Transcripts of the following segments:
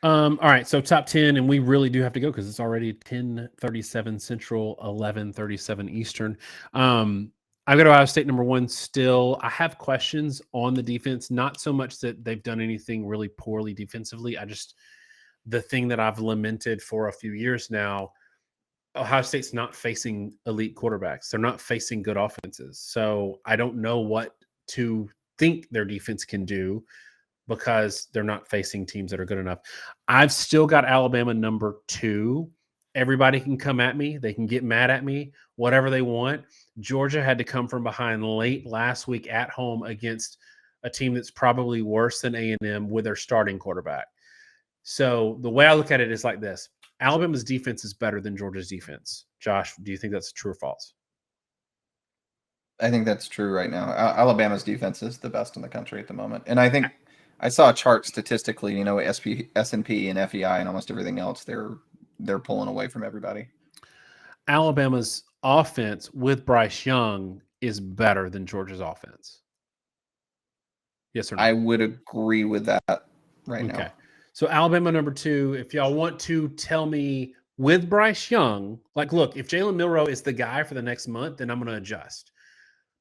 All right, so top 10, and we really do have to go because it's already 10:37 Central, 11:37 Eastern. I've got Ohio State number one still. I have questions on the defense, not so much that they've done anything really poorly defensively. The thing that I've lamented for a few years now, Ohio State's not facing elite quarterbacks. They're not facing good offenses. So I don't know what to think their defense can do because they're not facing teams that are good enough. I've still got Alabama number two. Everybody can come at me. They can get mad at me, whatever they want. Georgia had to come from behind late last week at home against a team that's probably worse than A&M with their starting quarterback. So the way I look at it is like this. Alabama's defense is better than Georgia's defense. Josh, do you think that's true or false? I think that's true right now. Alabama's defense is the best in the country at the moment. And I think I saw a chart statistically, S&P and FEI and almost everything else, they're pulling away from everybody. Alabama's offense with Bryce Young is better than Georgia's offense. Yes or no? I would agree with that right now. Okay. So Alabama number two, if y'all want to tell me with Bryce Young, like, look, if Jalen Milroe is the guy for the next month, then I'm going to adjust.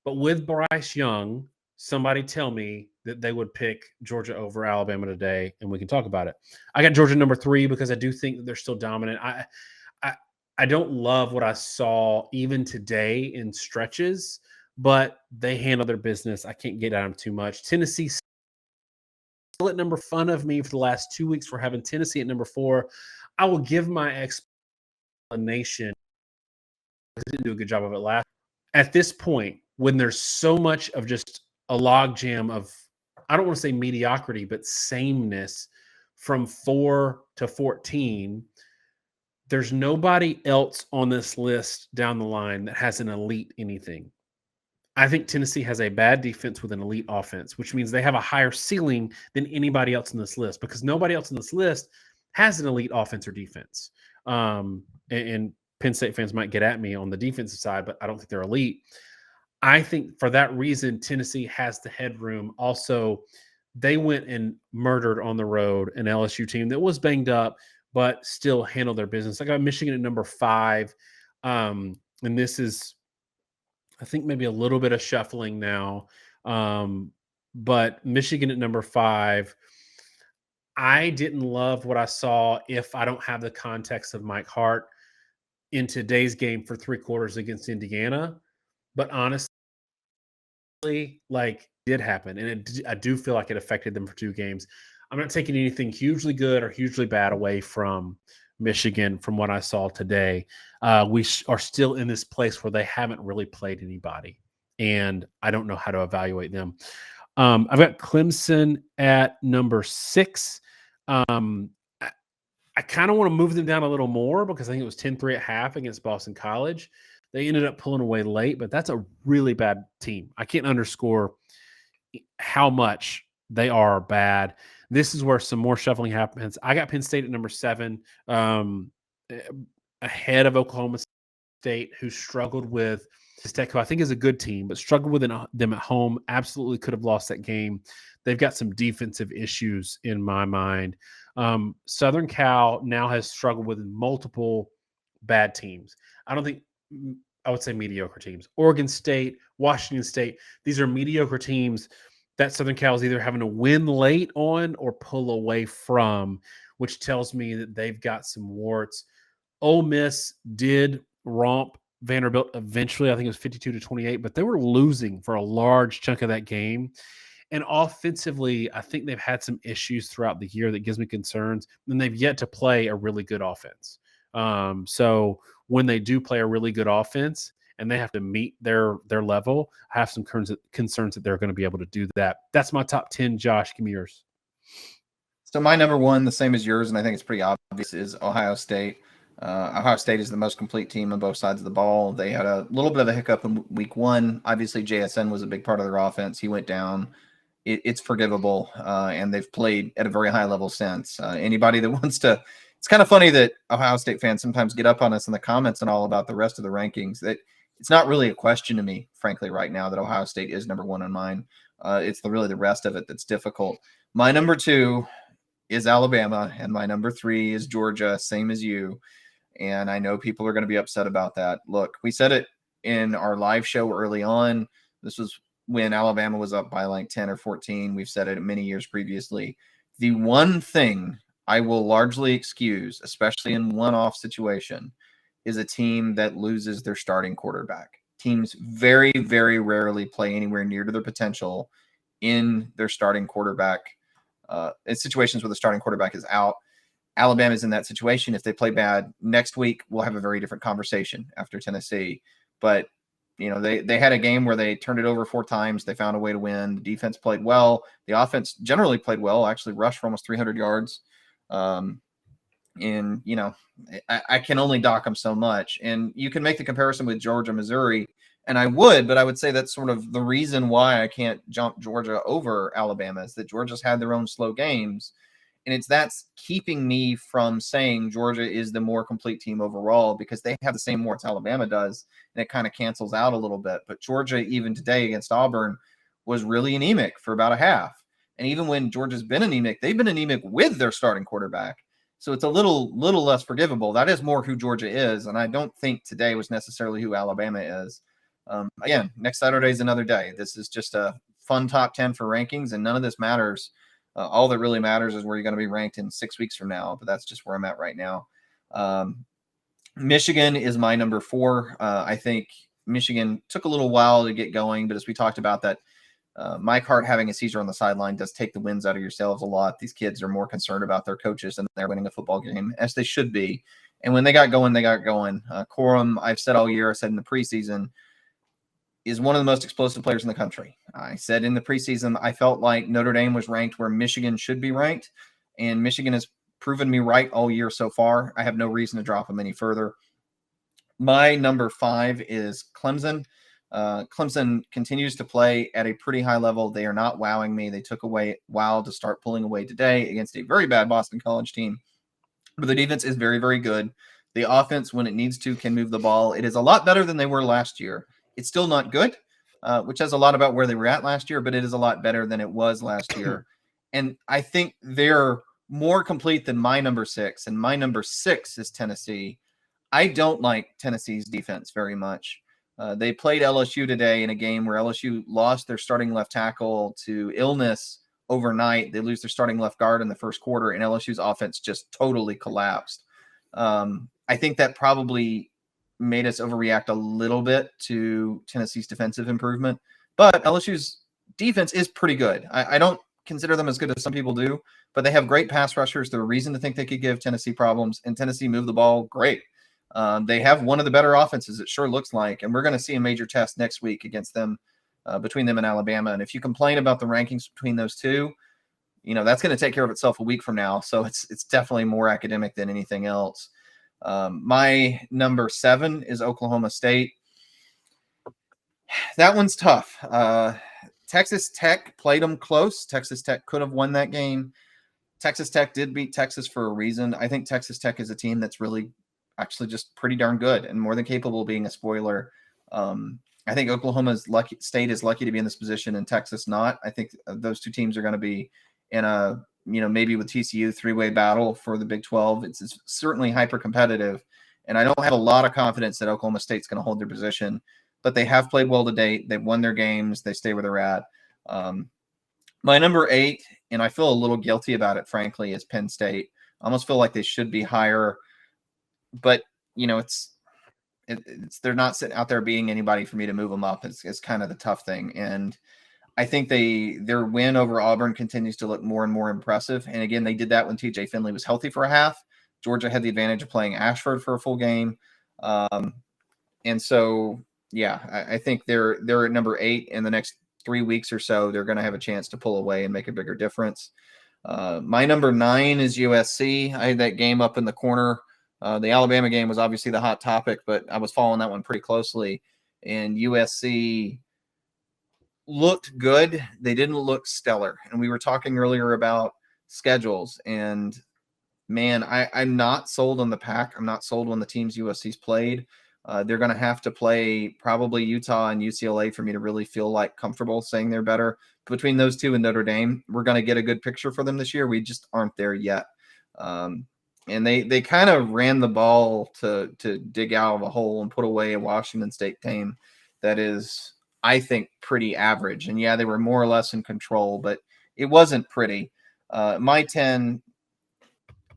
But with Bryce Young, somebody tell me that they would pick Georgia over Alabama today, and we can talk about it. I got Georgia number three because I do think that they're still dominant. I don't love what I saw even today in stretches, but they handle their business. I can't get at them too much. Tennessee still at number fun of me for the last 2 weeks for having Tennessee at number four. I will give my explanation. I didn't do a good job of it last. At this point, when there's so much of just a logjam of, I don't want to say mediocrity, but sameness from 4 to 14, there's nobody else on this list down the line that has an elite anything. I think Tennessee has a bad defense with an elite offense, which means they have a higher ceiling than anybody else in this list because nobody else in this list has an elite offense or defense. And Penn State fans might get at me on the defensive side, but I don't think they're elite. I think for that reason, Tennessee has the headroom. Also, they went and murdered on the road an LSU team that was banged up, but still handled their business. I got Michigan at number five. And this is, I think, maybe a little bit of shuffling now. But Michigan at number five. I didn't love what I saw if I don't have the context of Mike Hart in today's game for 3 quarters against Indiana. But honestly, like, did happen. And I do feel like it affected them for 2 games. I'm not taking anything hugely good or hugely bad away from Michigan from what I saw today. We are still in this place where they haven't really played anybody, and I don't know how to evaluate them. I've got Clemson at number 6. I kind of want to move them down a little more because I think it was 10-3 at half against Boston College. They ended up pulling away late, but that's a really bad team. I can't underscore how much they are bad. This is where some more shuffling happens. I got Penn State at number 7, ahead of Oklahoma State, who struggled with Tech, who I think is a good team, but struggled with them at home. Absolutely could have lost that game. They've got some defensive issues in my mind. Southern Cal now has struggled with multiple bad teams. I would say mediocre teams. Oregon State, Washington State, these are mediocre teams that Southern Cal is either having to win late on or pull away from, which tells me that they've got some warts. Ole Miss did romp Vanderbilt eventually. I think it was 52-28, but they were losing for a large chunk of that game. And offensively, I think they've had some issues throughout the year that gives me concerns, and they've yet to play a really good offense. So when they do play a really good offense and they have to meet their level, I have some concerns that they're going to be able to do that. That's my top 10. Josh, give me yours. So my number 1, the same as yours, and I think it's pretty obvious, is Ohio State. Ohio State is the most complete team on both sides of the ball. They had a little bit of a hiccup in week 1. Obviously, JSN was a big part of their offense. He went down. It's forgivable, and they've played at a very high level since. Anybody that wants to – it's kind of funny that Ohio State fans sometimes get up on us in the comments and all about the rest of the rankings. That it's not really a question to me, frankly, right now, that Ohio State is number 1 on mine. It's really the rest of it that's difficult. My number 2 is Alabama, and my number 3 is Georgia, same as you. And I know people are going to be upset about that. Look, we said it in our live show early on. This was when Alabama was up by like 10 or 14. We've said it many years previously. The one thing I will largely excuse, especially in one-off situation, is a team that loses their starting quarterback. Teams very, very rarely play anywhere near to their potential in their starting quarterback, in situations where the starting quarterback is out. Alabama's in that situation. If they play bad next week, we'll have a very different conversation after Tennessee. But they had a game where they turned it over 4 times. They found a way to win. The defense played well. The offense generally played well. Actually rushed for almost 300 yards. And I can only dock them so much. And you can make the comparison with Georgia, Missouri, and I would, but I would say that's sort of the reason why I can't jump Georgia over Alabama, is that Georgia's had their own slow games. And that's keeping me from saying Georgia is the more complete team overall, because they have the same warts Alabama does, and it kind of cancels out a little bit. But Georgia, even today against Auburn, was really anemic for about a half. And even when Georgia's been anemic, they've been anemic with their starting quarterback. So it's a little less forgivable. That is more who Georgia is, and I don't think today was necessarily who Alabama is. Again, next Saturday is another day. This is just a fun top 10 for rankings, and none of this matters. All that really matters is where you're going to be ranked in 6 weeks from now, but that's just where I'm at right now. Michigan is my number 4. I think Michigan took a little while to get going, but as we talked about, that Mike Hart having a seizure on the sideline does take the wins out of yourselves a lot. These kids are more concerned about their coaches than they're winning a football game, as they should be. And when they got going, they got going. Corum, I've said all year, I said in the preseason, is one of the most explosive players in the country. I said in the preseason, I felt like Notre Dame was ranked where Michigan should be ranked, and Michigan has proven me right all year so far. I have no reason to drop them any further. My number 5 is Clemson. Clemson continues to play at a pretty high level. They are not wowing me. They took a while to start pulling away today against a very bad Boston College team. But the defense is very, very good. The offense, when it needs to, can move the ball. It is a lot better than they were last year. It's still not good, which says a lot about where they were at last year, but it is a lot better than it was last year. And I think they're more complete than my number 6, and my number 6 is Tennessee. I don't like Tennessee's defense very much. They played LSU today in a game where LSU lost their starting left tackle to illness overnight. They lose their starting left guard in the first quarter, and LSU's offense just totally collapsed. I think that probably made us overreact a little bit to Tennessee's defensive improvement, but LSU's defense is pretty good. I don't consider them as good as some people do, but they have great pass rushers. There's a reason to think they could give Tennessee problems, and Tennessee moved the ball great. They have one of the better offenses, it sure looks like, and we're going to see a major test next week against them, between them and Alabama. And if you complain about the rankings between those two, that's going to take care of itself a week from now. So it's definitely more academic than anything else. My number 7 is Oklahoma State. That one's tough. Texas Tech played them close. Texas Tech could have won that game. Texas Tech did beat Texas for a reason. I think Texas Tech is a team that's really actually just pretty darn good and more than capable of being a spoiler. I think Oklahoma's State is lucky to be in this position, and Texas not. I think those two teams are going to be in a, maybe with TCU 3-way battle for the Big 12. It's certainly hyper competitive, and I don't have a lot of confidence that Oklahoma State's going to hold their position, but they have played well to date. They've won their games. They stay where they're at. My number 8, and I feel a little guilty about it, frankly, is Penn State. I almost feel like they should be higher, but they're not sitting out there beating anybody for me to move them up. It's kind of the tough thing. And I think their win over Auburn continues to look more and more impressive. And again, they did that when TJ Finley was healthy for a half. Georgia had the advantage of playing Ashford for a full game. And so, yeah, I think they're at number 8 in the next 3 weeks or so. They're going to have a chance to pull away and make a bigger difference. My number 9 is USC. I had that game up in the corner. The Alabama game was obviously the hot topic, but I was following that one pretty closely. And USC looked good. They didn't look stellar. And we were talking earlier about schedules. And, man, I'm not sold on the pack. I'm not sold on the teams USC's played. They're going to have to play probably Utah and UCLA for me to really feel like comfortable saying they're better. Between those two and Notre Dame, we're going to get a good picture for them this year. We just aren't there yet. And they kind of ran the ball to dig out of a hole and put away a Washington State team that is, I think, pretty average. And yeah, they were more or less in control, but it wasn't pretty. My 10,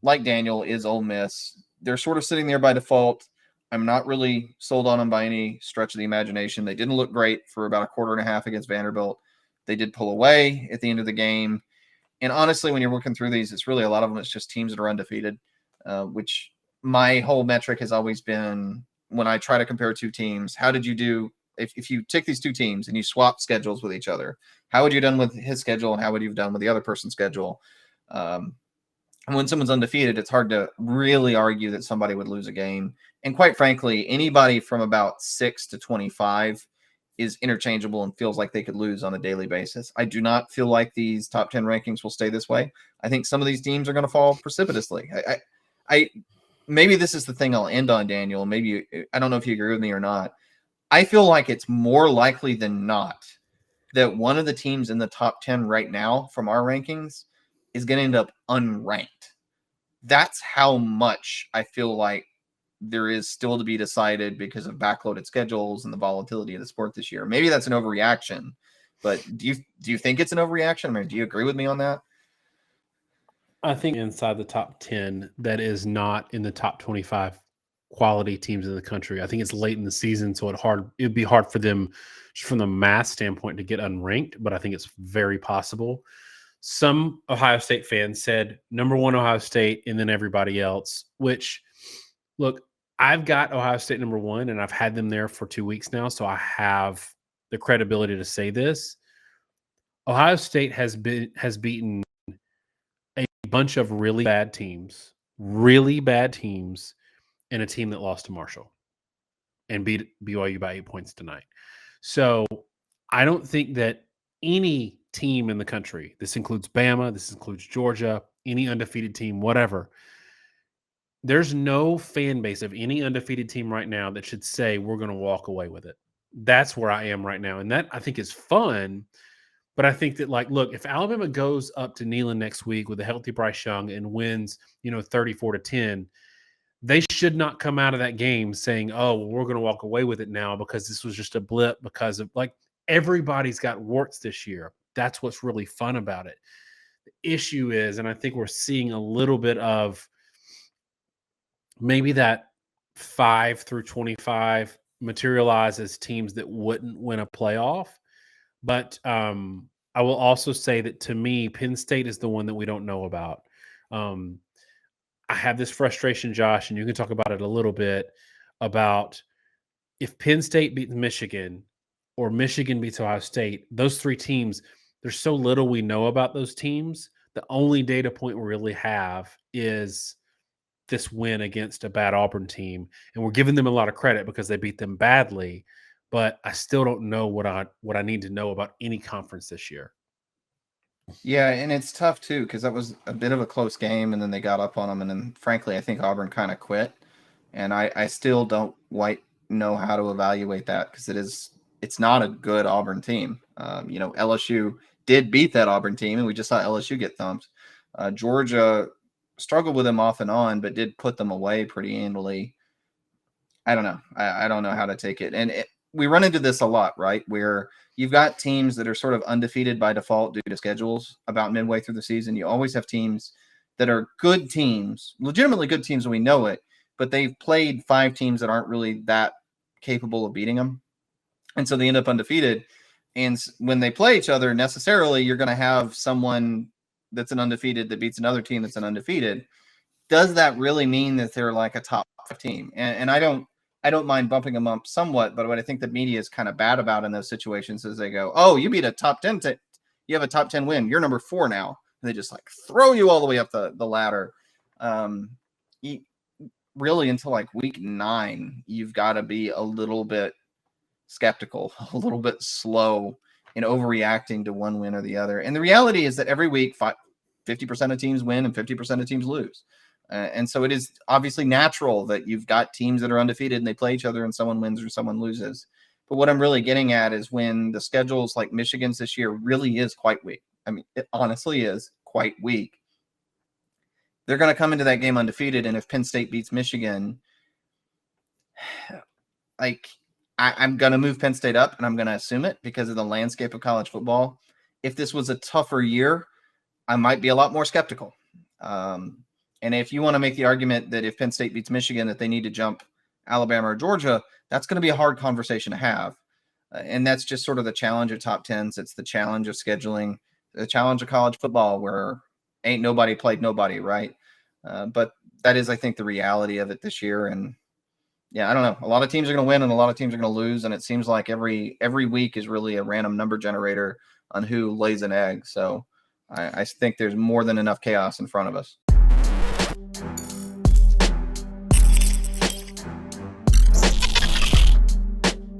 like Daniel, is Ole Miss. They're sort of sitting there by default. I'm not really sold on them by any stretch of the imagination. They didn't look great for about a quarter and a half against Vanderbilt. They did pull away at the end of the game. And honestly, when you're working through these, it's really a lot of them, it's just teams that are undefeated, which my whole metric has always been when I try to compare two teams, how did you do if you take these two teams and you swap schedules with each other? How would you have done with his schedule and how would you have done with the other person's schedule? And when someone's undefeated, it's hard to really argue that somebody would lose a game. And quite frankly, anybody from about 6 to 25 is interchangeable and feels like they could lose on a daily basis. I do not feel like these top 10 rankings will stay this way. I think some of these teams are going to fall precipitously. I maybe this is the thing I'll end on, Daniel. Maybe I don't know if you agree with me or not. I feel like it's more likely than not that one of the teams in the top 10 right now from our rankings is going to end up unranked. That's how much I feel like there is still to be decided because of backloaded schedules and the volatility of the sport this year. Maybe that's an overreaction, but do you think it's an overreaction? Or do you agree with me on that? I think inside the top 10 that is not in the top 25 quality teams in the country. I think it's late in the season, so it'd be hard for them from the math standpoint to get unranked, but I think it's very possible. Some Ohio State fans said number one Ohio State and then everybody else, which, look, I've got Ohio State number one, and I've had them there for 2 weeks now, so I have the credibility to say this. Ohio State has beaten a bunch of really bad teams, and a team that lost to Marshall and beat BYU by 8 points tonight. So I don't think that any team in the country, this includes Bama, this includes Georgia, any undefeated team, whatever, there's no fan base of any undefeated team right now that should say we're going to walk away with it. That's where I am right now. And that I think is fun. But I think that, like, look, if Alabama goes up to Neyland next week with a healthy Bryce Young and wins, 34-10, they should not come out of that game saying, oh, well, we're going to walk away with it now because this was just a blip because of, like, everybody's got warts this year. That's what's really fun about it. The issue is, and I think we're seeing a little bit of maybe that 5 through 25 materialize as teams that wouldn't win a playoff. But I will also say that, to me, Penn State is the one that we don't know about. I have this frustration, Josh, and you can talk about it a little bit, about if Penn State beats Michigan or Michigan beats Ohio State, those three teams, there's so little we know about those teams. The only data point we really have is this win against a bad Auburn team, and we're giving them a lot of credit because they beat them badly. But I still don't know what I need to know about any conference this year. Yeah, and it's tough too because that was a bit of a close game, and then they got up on them, and then frankly, I think Auburn kind of quit, and I still don't quite know how to evaluate that because it's not a good Auburn team. LSU did beat that Auburn team, and we just saw LSU get thumped. Georgia struggled with them off and on, but did put them away pretty handily. I don't know. I don't know how to take it, and we run into this a lot, right? Where you've got teams that are sort of undefeated by default due to schedules about midway through the season. You always have teams that are good teams, legitimately good teams, and we know it, but they've played 5 teams that aren't really that capable of beating them. And so they end up undefeated. And when they play each other, necessarily you're going to have someone that's an undefeated that beats another team that's an undefeated. Does that really mean that they're like a top 5 team? And I don't mind bumping them up somewhat, but what I think the media is kind of bad about in those situations is they go, oh, you beat a top 10, you have a top 10 win. You're number 4 now. And they just like throw you all the way up the ladder. Really until like week 9, you've got to be a little bit skeptical, a little bit slow in overreacting to one win or the other. And the reality is that every week, 50% of teams win and 50% of teams lose. And so it is obviously natural that you've got teams that are undefeated and they play each other and someone wins or someone loses. But what I'm really getting at is when the schedules like Michigan's this year really is quite weak. I mean, it honestly is quite weak. They're going to come into that game undefeated. And if Penn State beats Michigan, like I'm going to move Penn State up and I'm going to assume it because of the landscape of college football. If this was a tougher year, I might be a lot more skeptical. And if you want to make the argument that if Penn State beats Michigan, that they need to jump Alabama or Georgia, that's going to be a hard conversation to have. And that's just sort of the challenge of top tens. It's the challenge of scheduling, the challenge of college football where ain't nobody played nobody, right? But that is, I think, the reality of it this year. And yeah, I don't know. A lot of teams are going to win and a lot of teams are going to lose. And it seems like every week is really a random number generator on who lays an egg. So I think there's more than enough chaos in front of us.